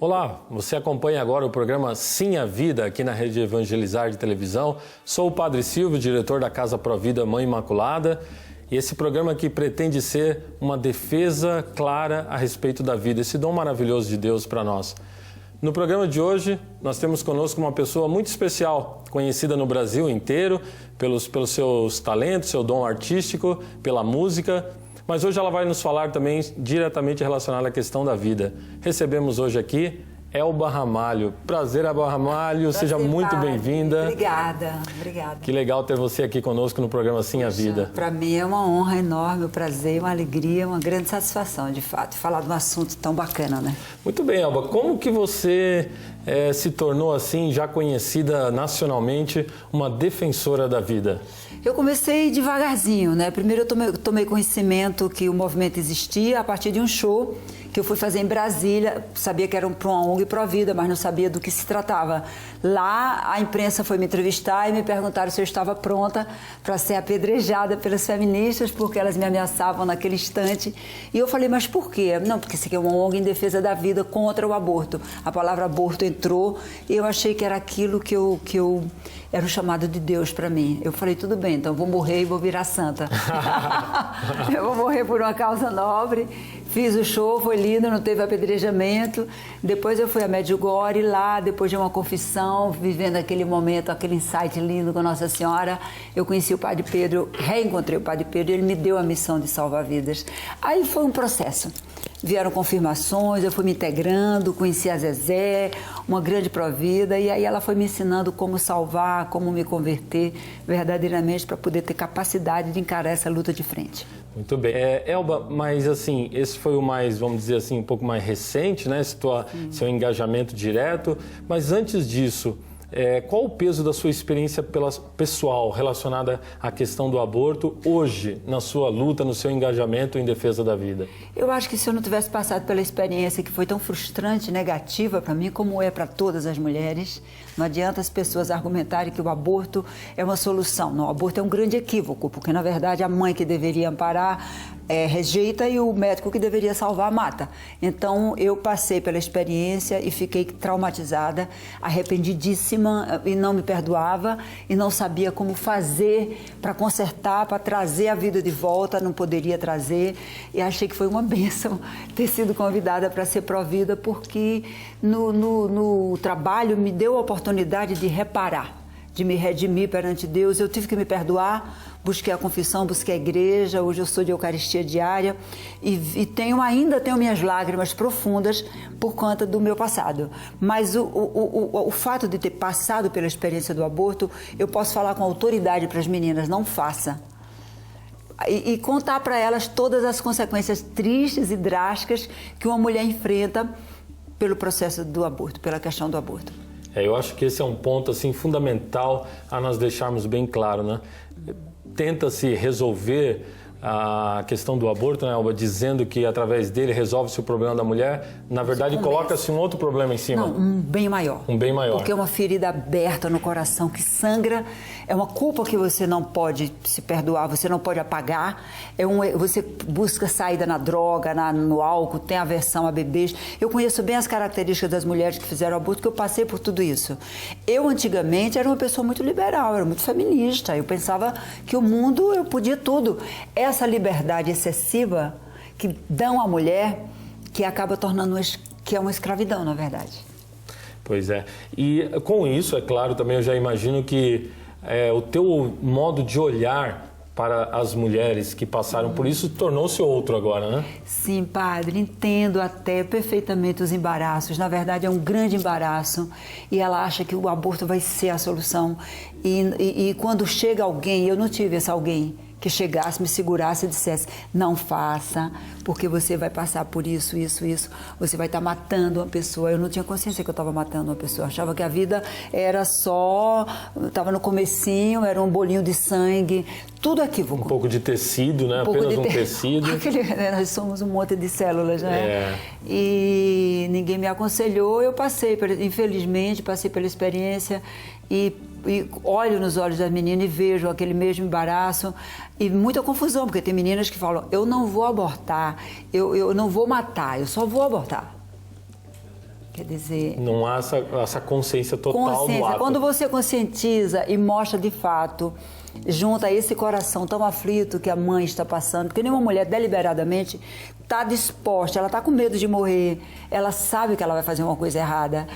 Olá, você acompanha agora o programa Sim a Vida aqui na Rede Evangelizar de Televisão. Sou o Padre Silvio, diretor da Casa Provida Mãe Imaculada, e esse programa aqui pretende ser uma defesa clara a respeito da vida, esse dom maravilhoso de Deus para nós. No programa de hoje, nós temos conosco uma pessoa muito especial, conhecida no Brasil inteiro pelos seus talentos, seu dom artístico, pela música, mas hoje ela vai nos falar também diretamente relacionada à questão da vida. Recebemos hoje aqui Elba Ramalho. Prazer, Elba Ramalho, seja muito bem-vinda. Obrigada. Que legal ter você aqui conosco no programa Sim a Vida. Para mim é uma honra enorme, um prazer, uma alegria, uma grande satisfação, de fato, falar de um assunto tão bacana, né? Muito bem, Elba. Como que você se tornou assim, já conhecida nacionalmente, uma defensora da vida? Eu comecei devagarzinho, né? Primeiro eu tomei conhecimento que o movimento existia a partir de um show que eu fui fazer em Brasília. Sabia que era para uma ONG Provida, mas não sabia do que se tratava. Lá a imprensa foi me entrevistar e me perguntaram se eu estava pronta para ser apedrejada pelas feministas, porque elas me ameaçavam naquele instante. E eu falei, mas por quê? Não, porque isso aqui é uma ONG em defesa da vida contra o aborto. A palavra aborto entrou e eu achei que era aquilo que eu era o chamado de Deus para mim. Eu falei, tudo bem, então vou morrer e vou virar santa. Eu vou morrer por uma causa nobre. Fiz o show, foi lindo, não teve apedrejamento. Depois eu fui a Medjugorje, lá, depois de uma confissão, vivendo aquele momento, aquele insight lindo com Nossa Senhora, eu conheci o Padre Pedro, reencontrei o Padre Pedro, ele me deu a missão de salvar vidas. Aí foi um processo. Vieram confirmações, eu fui me integrando, conheci a Zezé, uma grande provida, e aí ela foi me ensinando como salvar, como me converter verdadeiramente para poder ter capacidade de encarar essa luta de frente. Muito bem. Elba, mas assim, esse foi o mais, vamos dizer assim, um pouco mais recente, né? Seu engajamento direto, mas antes disso, qual o peso da sua experiência pessoal relacionada à questão do aborto hoje, na sua luta, no seu engajamento em defesa da vida? Eu acho que se eu não tivesse passado pela experiência que foi tão frustrante e negativa para mim, como é para todas as mulheres, não adianta as pessoas argumentarem que o aborto é uma solução. Não, o aborto é um grande equívoco, porque na verdade a mãe que deveria amparar rejeita e o médico que deveria salvar mata. Então eu passei pela experiência e fiquei traumatizada, arrependidíssima e não me perdoava e não sabia como fazer para consertar, para trazer a vida de volta, não poderia trazer, e achei que foi uma bênção ter sido convidada para ser provida, porque no trabalho me deu a oportunidade de reparar, de me redimir perante Deus. Eu tive que me perdoar, busquei a confissão, busquei a igreja, hoje eu sou de Eucaristia diária e ainda tenho minhas lágrimas profundas por conta do meu passado. Mas o fato de ter passado pela experiência do aborto, eu posso falar com autoridade para as meninas, não faça. E contar para elas todas as consequências tristes e drásticas que uma mulher enfrenta pelo processo do aborto, pela questão do aborto. Eu acho que esse é um ponto assim, fundamental a nós deixarmos bem claro, né? Tenta-se resolver a questão do aborto, né, Elba, dizendo que através dele resolve-se o problema da mulher. Na verdade, coloca-se um outro problema em cima. Não, um bem maior. Um bem maior. Porque é uma ferida aberta no coração que sangra, é uma culpa que você não pode se perdoar, você não pode apagar, você busca saída na droga, no álcool, tem aversão a bebês. Eu conheço bem as características das mulheres que fizeram aborto, porque eu passei por tudo isso. Eu, antigamente, era uma pessoa muito liberal, era muito feminista, eu pensava que o mundo, eu podia tudo. Essa liberdade excessiva que dão à mulher, que acaba tornando que é uma escravidão, na verdade. Pois é. E com isso, é claro, também eu já imagino que o teu modo de olhar para as mulheres que passaram por isso tornou-se outro agora, né? Sim, padre, entendo até perfeitamente os embaraços. Na verdade, é um grande embaraço e ela acha que o aborto vai ser a solução. E quando chega alguém, eu não tive esse alguém que chegasse, me segurasse e dissesse, não faça, porque você vai passar por isso, você vai estar matando uma pessoa. Eu não tinha consciência que eu estava matando uma pessoa, eu achava que a vida era só, estava no comecinho, era um bolinho de sangue, tudo equívoco. Um pouco de tecido, né? Apenas um tecido. Nós somos um monte de células, né? E ninguém me aconselhou, eu passei, infelizmente, passei pela experiência e olho nos olhos das meninas e vejo aquele mesmo embaraço e muita confusão, porque tem meninas que falam, eu não vou abortar, eu não vou matar, eu só vou abortar. Quer dizer... Não há essa consciência total do ato. Quando você conscientiza e mostra de fato, junta esse coração tão aflito que a mãe está passando, porque nenhuma mulher deliberadamente está disposta, ela está com medo de morrer, ela sabe que ela vai fazer uma coisa errada.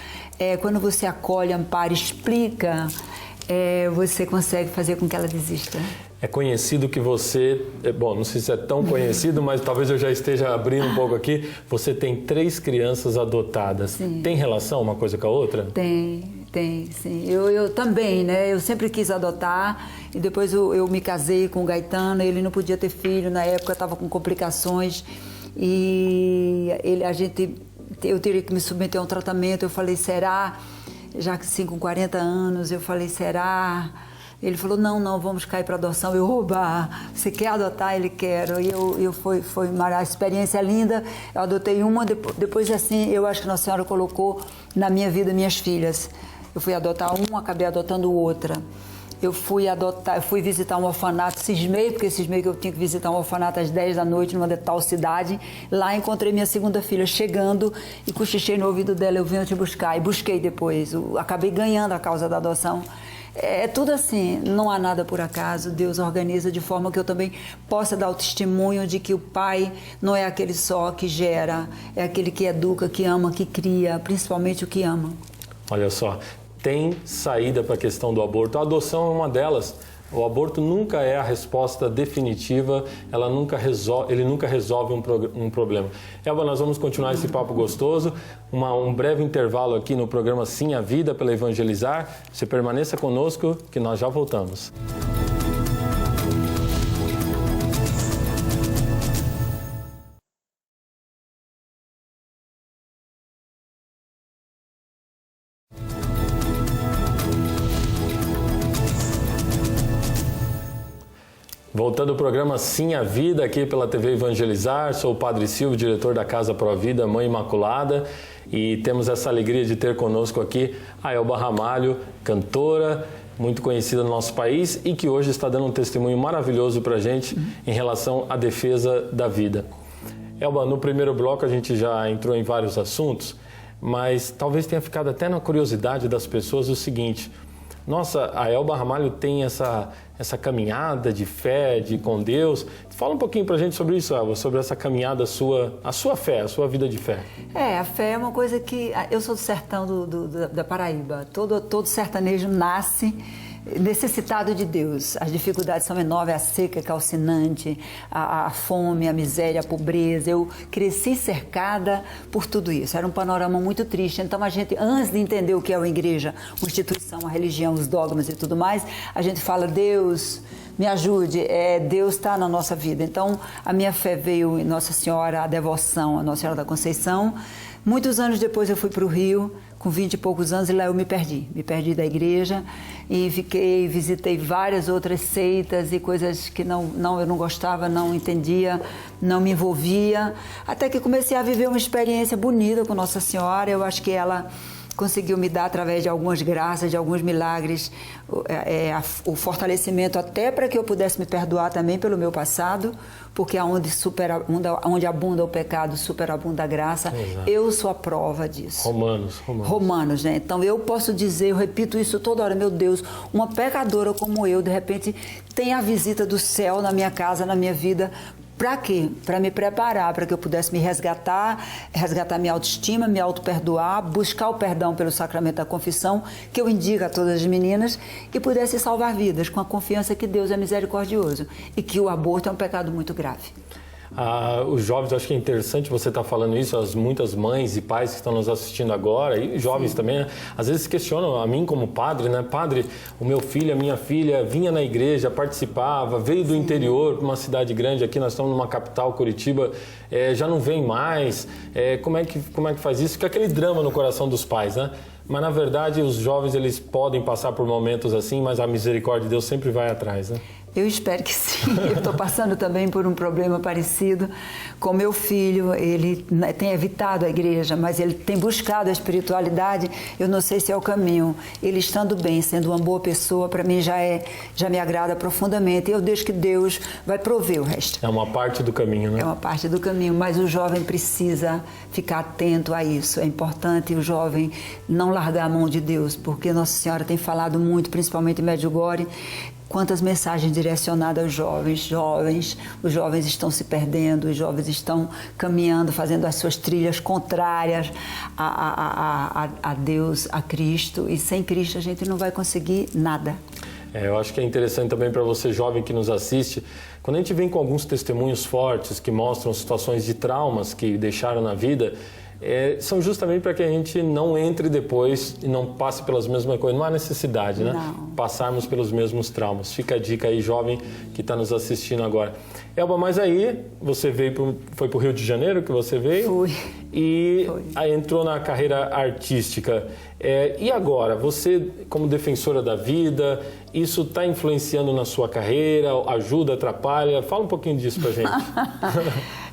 Quando você acolhe, ampara, explica, você consegue fazer com que ela desista. É conhecido que você, bom, não sei se é tão conhecido, mas talvez eu já esteja abrindo um pouco aqui, você tem 3 crianças adotadas. Sim. Tem relação uma coisa com a outra? Tem, sim. Eu também, né? Eu sempre quis adotar e depois eu me casei com o Gaetano, ele não podia ter filho, na época estava com complicações e eu teria que me submeter a um tratamento. Eu falei, será? Já que sim, com 40 anos, eu falei, será? Ele falou, não, vamos cair para adoção. Eu, oba, você quer adotar? Ele quer. E foi uma experiência linda. Eu adotei uma, depois assim, eu acho que Nossa Senhora colocou na minha vida minhas filhas. Eu fui adotar uma, acabei adotando outra. Eu fui visitar um orfanato, cismei que eu tinha que visitar um orfanato às 10 da noite, numa tal cidade. Lá encontrei minha segunda filha chegando e cochichei no ouvido dela, eu venho te buscar. E busquei depois, acabei ganhando a causa da adoção. É tudo assim, não há nada por acaso, Deus organiza de forma que eu também possa dar o testemunho de que o pai não é aquele só que gera, é aquele que educa, que ama, que cria, principalmente o que ama. Olha só, tem saída para a questão do aborto, a adoção é uma delas. O aborto nunca é a resposta definitiva, ele nunca resolve um problema. Elba, nós vamos continuar esse papo gostoso, um breve intervalo aqui no programa Sim a Vida pela Evangelizar. Você permaneça conosco que nós já voltamos. Voltando ao programa Sim a Vida, aqui pela TV Evangelizar, sou o Padre Silvio, diretor da Casa Provida, Mãe Imaculada, e temos essa alegria de ter conosco aqui a Elba Ramalho, cantora, muito conhecida no nosso país e que hoje está dando um testemunho maravilhoso para a gente em relação à defesa da vida. Elba, no primeiro bloco a gente já entrou em vários assuntos, mas talvez tenha ficado até na curiosidade das pessoas o seguinte: nossa, a Elba Ramalho tem essa caminhada de fé, com Deus. Fala um pouquinho pra gente sobre isso, Elba, sobre essa caminhada a sua fé, a sua vida de fé. A fé é uma coisa que... Eu sou do sertão da Paraíba. Todo sertanejo nasce necessitado de Deus. As dificuldades são enormes, a seca é calcinante, a fome, a miséria, a pobreza. Eu cresci cercada por tudo isso. Era um panorama muito triste. Então a gente, antes de entender o que é uma igreja, uma instituição, uma religião, os dogmas e tudo mais, a gente fala, Deus, me ajude, Deus está na nossa vida. Então a minha fé veio em Nossa Senhora, a devoção a Nossa Senhora da Conceição. Muitos anos depois eu fui para o Rio, com 20 e poucos anos, e lá eu me perdi da igreja e visitei várias outras seitas e coisas que eu não gostava, não entendia, não me envolvia, até que comecei a viver uma experiência bonita com Nossa Senhora. Eu acho que ela conseguiu me dar, através de algumas graças, de alguns milagres, o fortalecimento até para que eu pudesse me perdoar também pelo meu passado, porque onde abunda o pecado, superabunda a graça. Exato. Eu sou a prova disso. Romanos, né? Então eu posso dizer, eu repito isso toda hora, meu Deus, uma pecadora como eu, de repente, tem a visita do céu na minha casa, na minha vida. Para quê? Para me preparar, para que eu pudesse me resgatar minha autoestima, me auto-perdoar, buscar o perdão pelo sacramento da confissão, que eu indico a todas as meninas, e pudesse salvar vidas, com a confiança que Deus é misericordioso e que o aborto é um pecado muito grave. Os jovens, acho que é interessante você estar falando isso, muitas mães e pais que estão nos assistindo agora, e jovens Sim. também, né? Às vezes questionam a mim como padre, né? Padre, o meu filho, a minha filha vinha na igreja, participava, veio do Sim. interior, para uma cidade grande, aqui nós estamos numa capital, Curitiba, já não vem mais, como é que faz isso? Fica aquele drama no coração dos pais, né? Mas, na verdade, os jovens, eles podem passar por momentos assim, mas a misericórdia de Deus sempre vai atrás, né? Eu espero que sim. Eu estou passando também por um problema parecido com meu filho. Ele tem evitado a igreja, mas ele tem buscado a espiritualidade. Eu não sei se é o caminho. Ele estando bem, sendo uma boa pessoa, para mim já me agrada profundamente. Eu deixo que Deus vai prover o resto. É uma parte do caminho, né? É uma parte do caminho, mas o jovem precisa ficar atento a isso. É importante o jovem não largar a mão de Deus, porque Nossa Senhora tem falado muito, principalmente em Medjugorje, quantas mensagens direcionadas aos jovens. Os jovens estão se perdendo, os jovens estão caminhando, fazendo as suas trilhas contrárias a Deus, a Cristo, e sem Cristo a gente não vai conseguir nada. Eu acho que é interessante também para você, jovem que nos assiste, quando a gente vem com alguns testemunhos fortes que mostram situações de traumas que deixaram na vida, são justamente para que a gente não entre depois e não passe pelas mesmas coisas. Não há necessidade, né? Não. Passarmos pelos mesmos traumas. Fica a dica aí, jovem que está nos assistindo agora. Elba, mas aí você foi para o Rio de Janeiro que você veio? Fui. E aí entrou na carreira artística. E agora, você como defensora da vida, isso está influenciando na sua carreira? Ajuda, atrapalha? Fala um pouquinho disso para gente.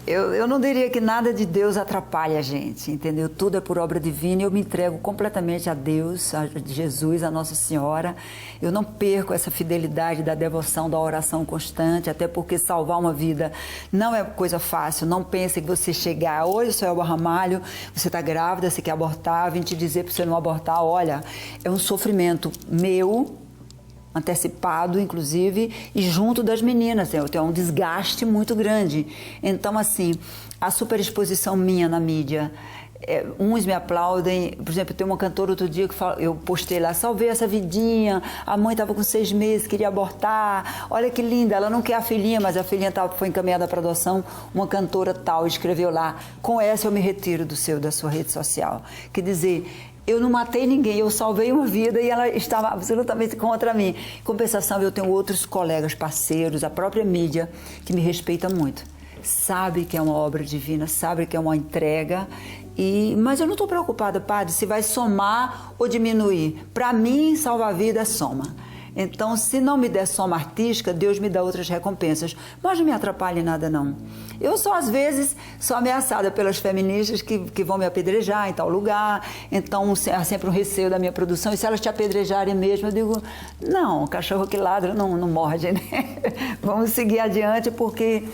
Eu não diria que nada de Deus atrapalha a gente, entendeu? Tudo é por obra divina e eu me entrego completamente a Deus, a Jesus, a Nossa Senhora. Eu não perco essa fidelidade da devoção, da oração constante, até porque salvar uma vida não é coisa fácil. Não pense que você chegar, oi, sou Elba Ramalho, você está grávida, você quer abortar, vim te dizer para você não abortar. Olha, é um sofrimento meu, antecipado, inclusive, e junto das meninas. Eu tenho um desgaste muito grande. Então, assim, a superexposição minha na mídia, uns me aplaudem. Por exemplo, tem uma cantora outro dia que eu postei lá, salvei essa vidinha, a mãe estava com 6 meses, queria abortar, olha que linda, ela não quer a filhinha, mas a filhinha foi encaminhada para adoção, uma cantora tal escreveu lá, com essa eu me retiro da sua rede social. Quer dizer, eu não matei ninguém, eu salvei uma vida e ela estava absolutamente contra mim. Em compensação, eu tenho outros colegas, parceiros, a própria mídia, que me respeita muito. Sabe que é uma obra divina, sabe que é uma entrega, mas eu não estou preocupada, padre, se vai somar ou diminuir. Para mim, salvar a vida é soma. Então, se não me der soma artística, Deus me dá outras recompensas. Mas não me atrapalha em nada, não. Eu só, às vezes, sou ameaçada pelas feministas que vão me apedrejar em tal lugar. Então, há sempre um receio da minha produção. E se elas te apedrejarem mesmo, eu digo, não, cachorro que ladra não morde, né? Vamos seguir adiante, porque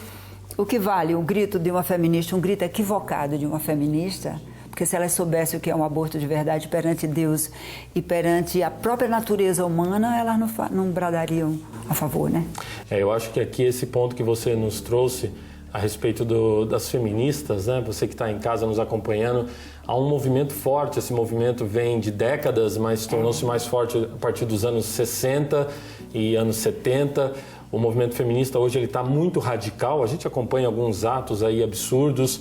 o que vale o grito de uma feminista, um grito equivocado de uma feminista... Porque se elas soubessem o que é um aborto de verdade perante Deus e perante a própria natureza humana, elas não bradariam a favor, né? Eu acho que aqui esse ponto que você nos trouxe a respeito das feministas, né? Você que está em casa nos acompanhando, há um movimento forte, esse movimento vem de décadas, mas tornou-se mais forte a partir dos anos 60 e anos 70. O movimento feminista hoje ele está muito radical, a gente acompanha alguns atos aí absurdos,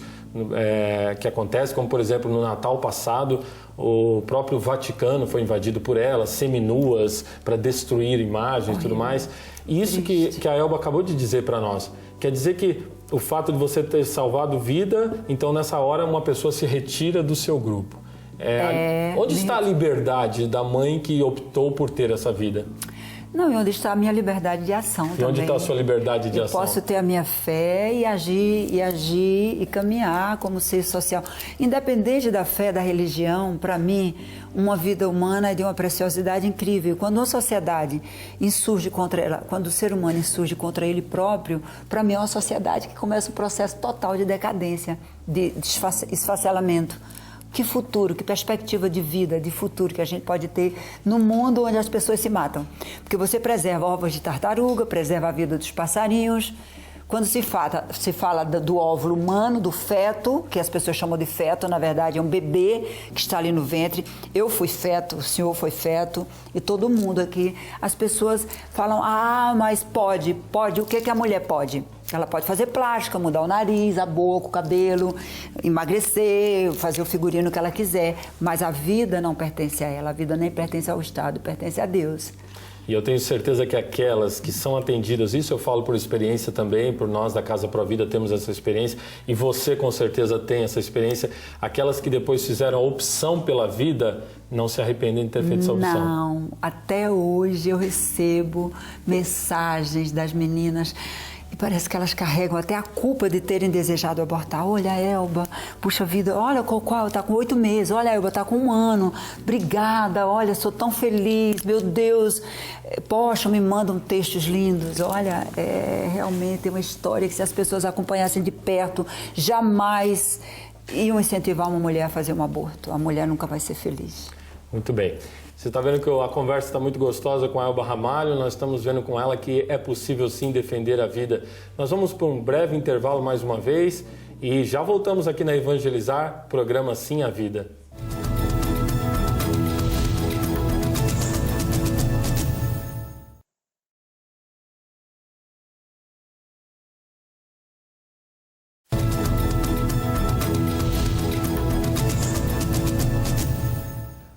que acontece, como por exemplo no Natal passado o próprio Vaticano foi invadido por elas, seminuas, para destruir imagens e tudo mais. E isso que a Elba acabou de dizer para nós, quer dizer que o fato de você ter salvado vida, então nessa hora uma pessoa se retira do seu grupo. Onde está a liberdade da mãe que optou por ter essa vida? Não, e onde está a minha liberdade de ação também. E onde está a sua liberdade de ação? Eu posso ter a minha fé e agir e caminhar como ser social. Independente da fé, da religião, para mim, uma vida humana é de uma preciosidade incrível. Quando uma sociedade insurge contra ela, quando o ser humano insurge contra ele próprio, para mim é uma sociedade que começa um processo total de decadência, de esfacelamento. Que futuro, que perspectiva de vida, de futuro que a gente pode ter num mundo onde as pessoas se matam. Porque você preserva ovos de tartaruga, preserva a vida dos passarinhos. Quando se fala do óvulo humano, do feto, que as pessoas chamam de feto, na verdade é um bebê que está ali no ventre. Eu fui feto, o senhor foi feto e todo mundo aqui. As pessoas falam, mas pode. O que a mulher pode? Ela pode fazer plástica, mudar o nariz, a boca, o cabelo, emagrecer, fazer o figurino que ela quiser. Mas a vida não pertence a ela, a vida nem pertence ao Estado, pertence a Deus. E eu tenho certeza que aquelas que são atendidas, isso eu falo por experiência também, por nós da Casa Provida temos essa experiência, e você com certeza tem essa experiência, aquelas que depois fizeram a opção pela vida, não se arrependem de ter feito essa opção. Não, até hoje eu recebo mensagens das meninas e parece que elas carregam até a culpa de terem desejado abortar. Olha, Elba, puxa vida, olha, qual está com 8 meses, olha, Elba está com 1 ano, obrigada, olha, sou tão feliz, meu Deus, poxa, me mandam textos lindos, olha, é realmente uma história que se as pessoas acompanhassem de perto, jamais iam incentivar uma mulher a fazer um aborto. A mulher nunca vai ser feliz. Muito bem. Você está vendo que a conversa está muito gostosa com a Elba Ramalho, nós estamos vendo com ela que é possível sim defender a vida. Nós vamos por um breve intervalo mais uma vez e já voltamos aqui na Evangelizar, programa Sim a Vida.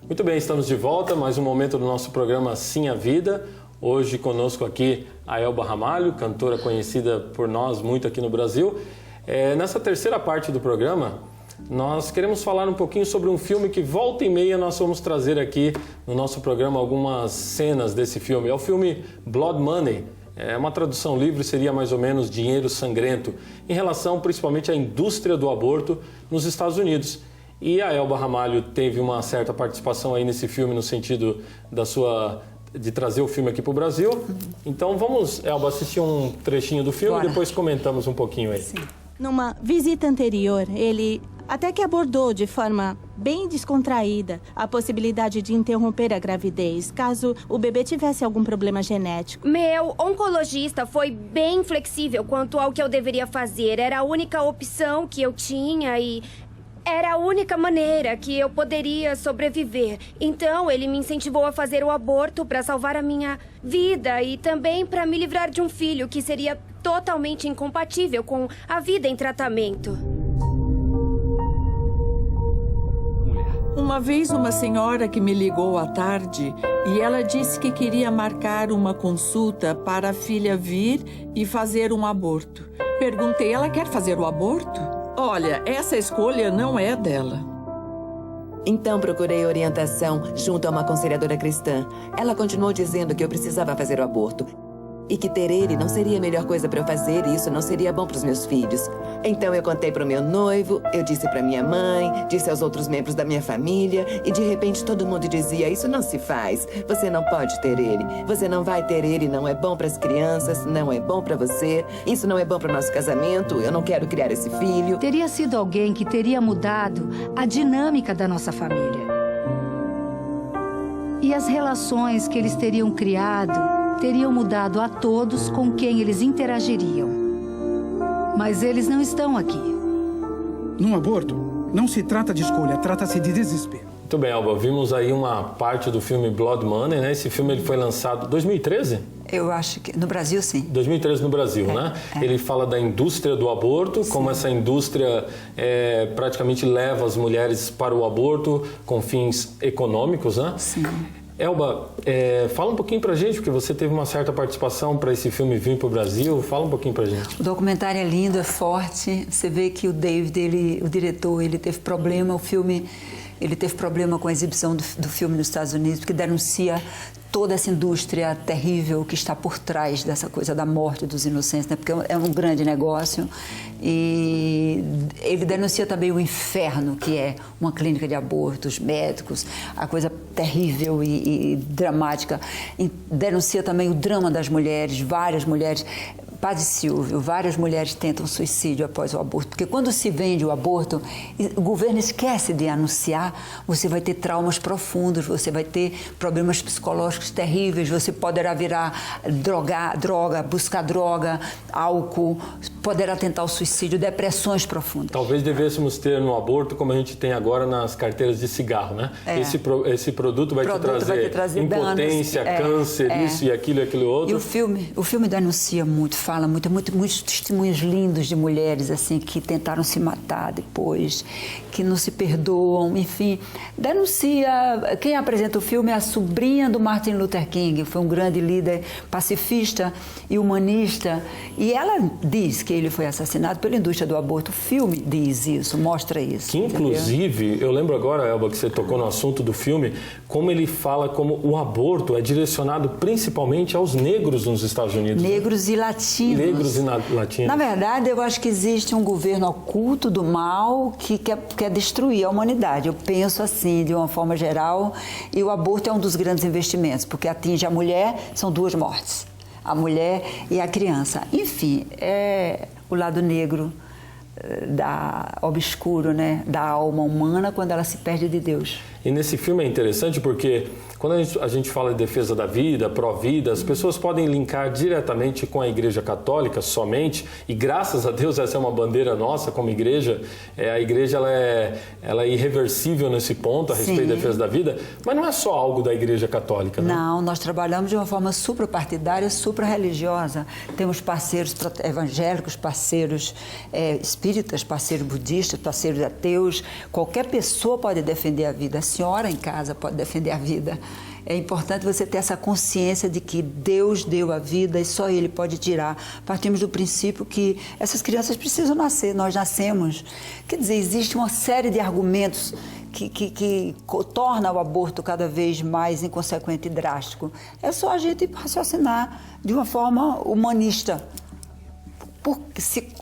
Muito bem, estamos de volta, mais um momento do nosso programa Sim a Vida. Hoje conosco aqui a Elba Ramalho, cantora conhecida por nós muito aqui no Brasil. Nessa terceira parte do programa, nós queremos falar um pouquinho sobre um filme que volta e meia nós vamos trazer aqui no nosso programa algumas cenas desse filme. É o filme Blood Money. Uma tradução livre seria mais ou menos Dinheiro Sangrento, em relação principalmente à indústria do aborto nos Estados Unidos. E a Elba Ramalho teve uma certa participação aí nesse filme no sentido de trazer o filme aqui para o Brasil. Então vamos, Elba, assistir um trechinho do filme. Bora. E depois comentamos um pouquinho aí. Sim. Numa visita anterior, ele até que abordou de forma bem descontraída a possibilidade de interromper a gravidez, caso o bebê tivesse algum problema genético. Meu oncologista foi bem flexível quanto ao que eu deveria fazer. Era a única opção que eu tinha e era a única maneira que eu poderia sobreviver. Então, ele me incentivou a fazer o aborto para salvar a minha vida e também para me livrar de um filho que seria totalmente incompatível com a vida em tratamento. Uma vez uma senhora que me ligou à tarde e ela disse que queria marcar uma consulta para a filha vir e fazer um aborto. Perguntei, ela quer fazer o aborto? Olha, essa escolha não é dela. Então procurei orientação junto a uma aconselhadora cristã. Ela continuou dizendo que eu precisava fazer o aborto e que ter ele não seria a melhor coisa para eu fazer e isso não seria bom para os meus filhos. Então eu contei para o meu noivo, eu disse para minha mãe, disse aos outros membros da minha família e de repente todo mundo dizia, isso não se faz, você não pode ter ele, você não vai ter ele, não é bom para as crianças, não é bom para você, isso não é bom para o nosso casamento, eu não quero criar esse filho. Teria sido alguém que teria mudado a dinâmica da nossa família. E as relações que eles teriam criado teriam mudado a todos com quem eles interagiriam. Mas eles não estão aqui. Num aborto, não se trata de escolha, trata-se de desespero. Muito bem, Elba, vimos aí uma parte do filme Blood Money, né? Esse filme ele foi lançado em 2013? Eu acho que no Brasil, sim. 2013 no Brasil, né? Ele fala da indústria do aborto, sim, como essa indústria praticamente leva as mulheres para o aborto com fins econômicos, né? Sim. Elba, fala um pouquinho pra gente, porque você teve uma certa participação para esse filme vir para o Brasil. Fala um pouquinho pra gente. O documentário é lindo, é forte. Você vê que o David, o diretor, ele teve problema. O filme, ele teve problema com a exibição do filme nos Estados Unidos, porque denuncia toda essa indústria terrível que está por trás dessa coisa da morte dos inocentes, né? Porque é um grande negócio. E ele denuncia também o inferno que é uma clínica de abortos, médicos, a coisa terrível e dramática. E denuncia também o drama das mulheres, várias mulheres. Padre Silvio, várias mulheres tentam suicídio após o aborto, porque quando se vende o aborto, o governo esquece de anunciar, você vai ter traumas profundos, você vai ter problemas psicológicos terríveis, você poderá virar droga, buscar droga, álcool, poderá tentar o suicídio, depressões profundas. Talvez devêssemos ter no aborto como a gente tem agora nas carteiras de cigarro, né? Esse produto vai te trazer impotência, danos, câncer, isso e aquilo outro. E o filme denuncia muito fala muitos testemunhos lindos de mulheres assim que tentaram se matar depois, que não se perdoam, enfim. Denuncia. Quem apresenta o filme é a sobrinha do Martin Luther King, foi um grande líder pacifista e humanista, e ela diz que ele foi assassinado pela indústria do aborto. O filme diz isso, mostra isso. Que inclusive, eu lembro agora, Elba, que você tocou no assunto do filme, como ele fala como o aborto é direcionado principalmente aos negros nos Estados Unidos. Negros e latinos. Negros e latinos. Na verdade, eu acho que existe um governo oculto do mal que quer destruir a humanidade. Eu penso assim, de uma forma geral, e o aborto é um dos grandes investimentos, porque atinge a mulher, são 2 mortes. A mulher e a criança. Enfim, é o lado negro obscuro, né, da alma humana quando ela se perde de Deus. E nesse filme é interessante porque quando a gente fala de defesa da vida, pró-vida, as pessoas podem linkar diretamente com a Igreja Católica somente, e graças a Deus essa é uma bandeira nossa como igreja. A igreja ela é irreversível nesse ponto a respeito da defesa da vida, mas não é só algo da Igreja Católica, né? Não, nós trabalhamos de uma forma suprapartidária, supra-religiosa. Temos parceiros evangélicos, parceiros espíritas, parceiros budistas, parceiros ateus. Qualquer pessoa pode defender a vida. A senhora em casa pode defender a vida. É importante você ter essa consciência de que Deus deu a vida e só Ele pode tirar. Partimos do princípio que essas crianças precisam nascer, nós nascemos. Quer dizer, existe uma série de argumentos que torna o aborto cada vez mais inconsequente e drástico. É só a gente raciocinar de uma forma humanista.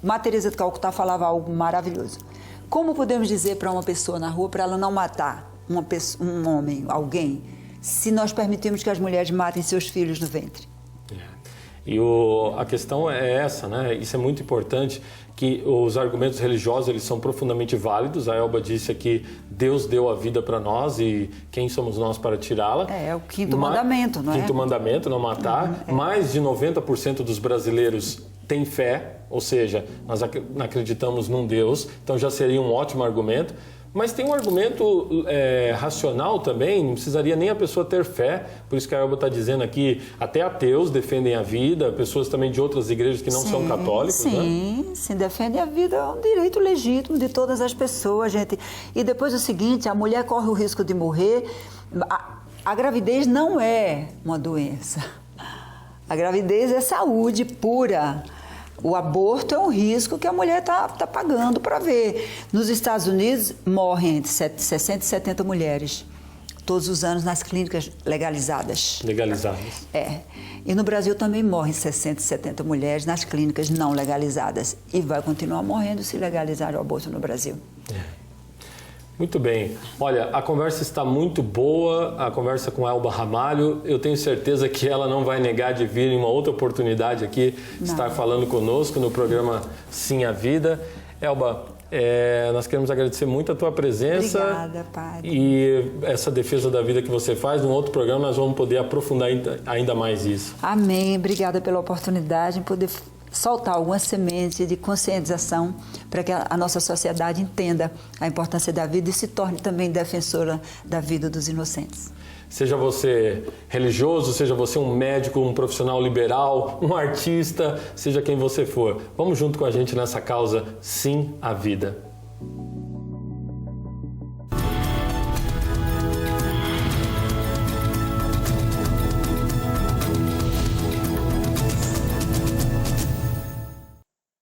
Madre Teresa de Calcutá falava algo maravilhoso. Como podemos dizer para uma pessoa na rua para ela não matar um homem, alguém, se nós permitirmos que as mulheres matem seus filhos no ventre? E a questão é essa, né? Isso é muito importante, que os argumentos religiosos eles são profundamente válidos. A Elba disse aqui, Deus deu a vida para nós e quem somos nós para tirá-la? É o 5º mandamento, não é? 5º mandamento, não matar. Mais de 90% dos brasileiros têm fé, ou seja, nós acreditamos num Deus, então já seria um ótimo argumento. Mas tem um argumento racional também, não precisaria nem a pessoa ter fé, por isso que a Elba está dizendo aqui, até ateus defendem a vida, pessoas também de outras igrejas que não são católicos, né? Sim, defendem a vida, é um direito legítimo de todas as pessoas, gente. E depois o seguinte, a mulher corre o risco de morrer, a gravidez não é uma doença, a gravidez é saúde pura. O aborto é um risco que a mulher está pagando para ver. Nos Estados Unidos, morrem entre 60 e 70 mulheres todos os anos nas clínicas legalizadas. Legalizadas. E no Brasil também morrem 60 e 70 mulheres nas clínicas não legalizadas. E vai continuar morrendo se legalizar o aborto no Brasil. Muito bem. Olha, a conversa está muito boa, a conversa com a Elba Ramalho. Eu tenho certeza que ela não vai negar de vir em uma outra oportunidade aqui, estar falando conosco no programa Sim à Vida. Elba, nós queremos agradecer muito a tua presença. Obrigada, Padre. E essa defesa da vida que você faz, num outro programa nós vamos poder aprofundar ainda mais isso. Amém. Obrigada pela oportunidade de poder soltar alguma semente de conscientização para que a nossa sociedade entenda a importância da vida e se torne também defensora da vida dos inocentes. Seja você religioso, seja você um médico, um profissional liberal, um artista, seja quem você for. Vamos junto com a gente nessa causa Sim à Vida.